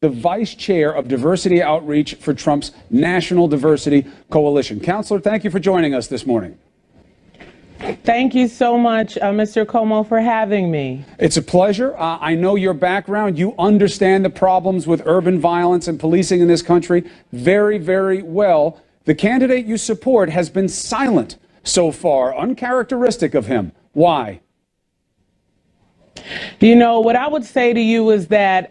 the vice chair of diversity outreach for Trump's National Diversity Coalition. Counselor, thank you for joining us this morning. Thank you so much, Mr. Como, for having me. It's a pleasure. I know your background. You understand the problems with urban violence and policing in this country very, very well. The candidate you support has been silent so far, uncharacteristic of him. Why? You know, what I would say to you is that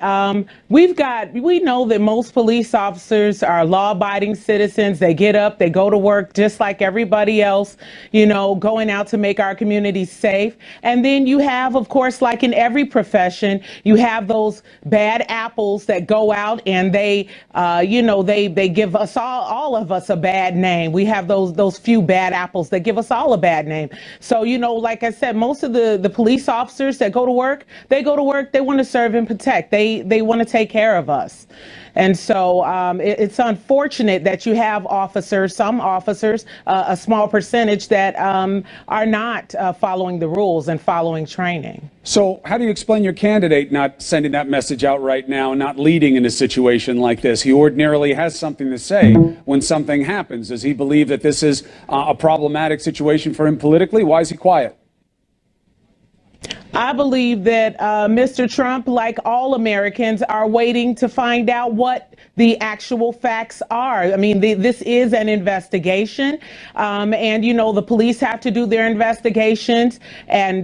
we know that most police officers are law-abiding citizens. They get up, they go to work just like everybody else, you know, going out to make our communities safe. And then you have, of course, like in every profession, you have those bad apples that go out and they give us all of us a bad name. We have those few bad apples that give us all a bad name. So, you know, like I said, most of the police officers that go to work, they want to serve and protect. They want to take care of us. And so it's unfortunate that you have some officers, a small percentage that are not following the rules and following training. So how do you explain your candidate not sending that message out right now, not leading in a situation like this? He ordinarily has something to say when something happens. Does he believe that this is a problematic situation for him politically? Why is he quiet? I believe that Mr. Trump, like all Americans, are waiting to find out what the actual facts are. I mean, this is an investigation, and you know the police have to do their investigations, and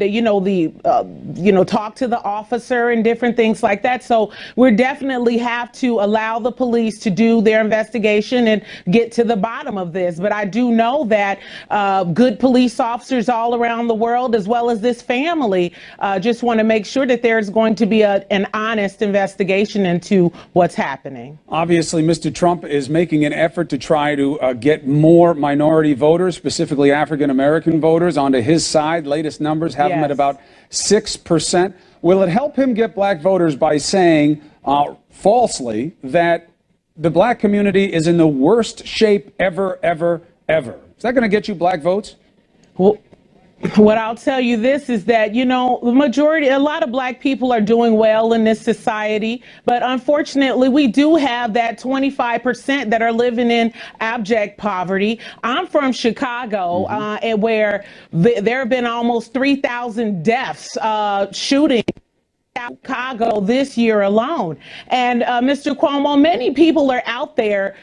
talk to the officer and different things like that. So we definitely have to allow the police to do their investigation and get to the bottom of this. But I do know that good police officers all around the world, as well as this family, just want to make sure that there's going to be an honest investigation into what's happening. Obviously, Mr. Trump is making an effort to try to get more minority voters, specifically African-American voters, onto his side. Latest numbers have him at about 6%. Will it help him get black voters by saying falsely that the black community is in the worst shape ever, ever, ever? Is that going to get you black votes? Well, what I'll tell you this is that, you know, a lot of black people are doing well in this society, but unfortunately we do have that 25% that are living in abject poverty. I'm from Chicago, and where there have been almost 3,000 deaths, shooting Chicago this year alone. And Mr. Cuomo, many people are out there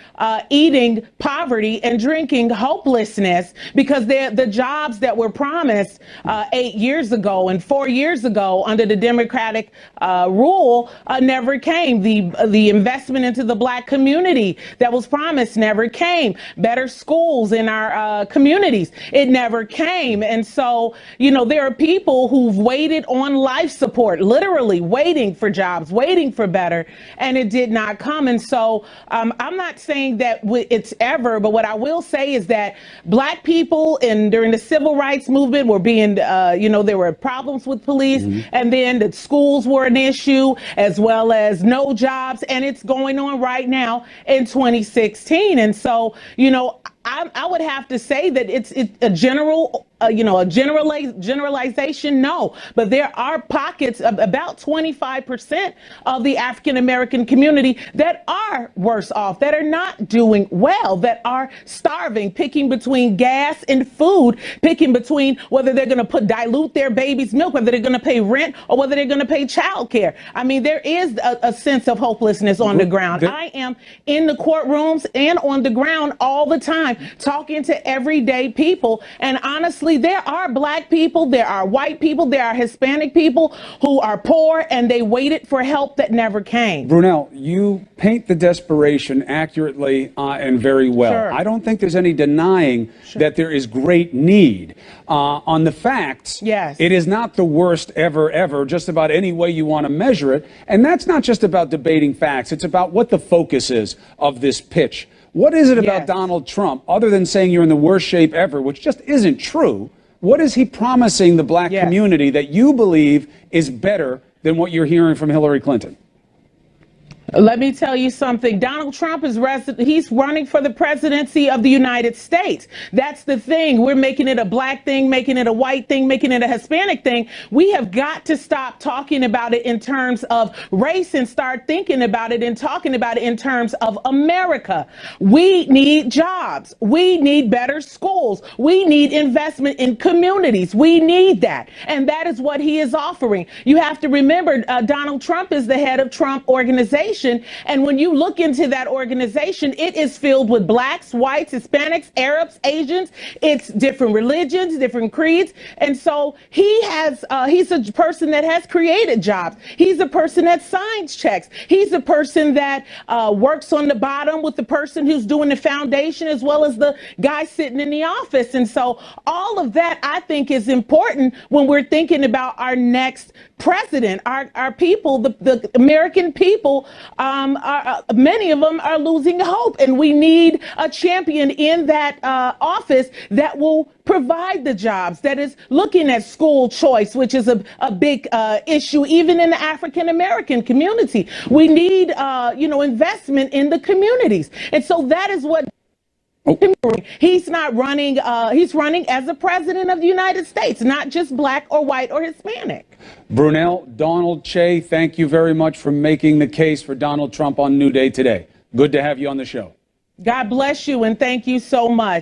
eating poverty and drinking hopelessness because the jobs that were promised 8 years ago and 4 years ago under the Democratic rule never came. The investment into the black community that was promised never came. Better schools in our communities, it never came. And so, you know, there are people who've waited on life support, literally waiting for jobs, waiting for better, and it did not come. And so I'm not saying that it's ever, but what I will say is that black people during the civil rights movement were being, there were problems with police, and then the schools were an issue, as well as no jobs, and it's going on right now in 2016. And so, you know, I would have to say that it's a generalization, no. But there are pockets of about 25% of the African American community that are worse off, that are not doing well, that are starving, picking between gas and food, picking between whether they're going to dilute their baby's milk, whether they're going to pay rent, or whether they're going to pay child care. I mean, there is a sense of hopelessness on the ground. I am in the courtrooms and on the ground all the time, talking to everyday people. And honestly, there are black people, there are white people, there are Hispanic people who are poor, and they waited for help that never came. Brunel, you paint the desperation accurately and very well. Sure. I don't think there's any denying that there is great need. On the facts, yes, it is not the worst ever, just about any way you want to measure it. And that's not just about debating facts. It's about what the focus is of this pitch. What is it about Donald Trump, other than saying you're in the worst shape ever, which just isn't true? What is he promising the black community that you believe is better than what you're hearing from Hillary Clinton? Let me tell you something. Donald Trump is he's running for the presidency of the United States. That's the thing. We're making it a black thing, making it a white thing, making it a Hispanic thing. We have got to stop talking about it in terms of race and start thinking about it and talking about it in terms of America. We need jobs. We need better schools. We need investment in communities. We need that. And that is what he is offering. You have to remember, Donald Trump is the head of Trump Organization. And when you look into that organization, it is filled with blacks, whites, Hispanics, Arabs, Asians. It's different religions, different creeds. And so he's a person that has created jobs. He's a person that signs checks. He's a person that works on the bottom with the person who's doing the foundation as well as the guy sitting in the office. And so all of that, I think, is important when we're thinking about our next president. Our people, the American people, many of them are losing hope, and we need a champion in that office that will provide the jobs, that is looking at school choice, which is a big issue even in the African American community. We need investment in the communities, and so that is what he's not running. He's running as a president of the United States, not just black or white or Hispanic. Brunel, Donald Che, thank you very much for making the case for Donald Trump on New Day today. Good to have you on the show. God bless you, and thank you so much.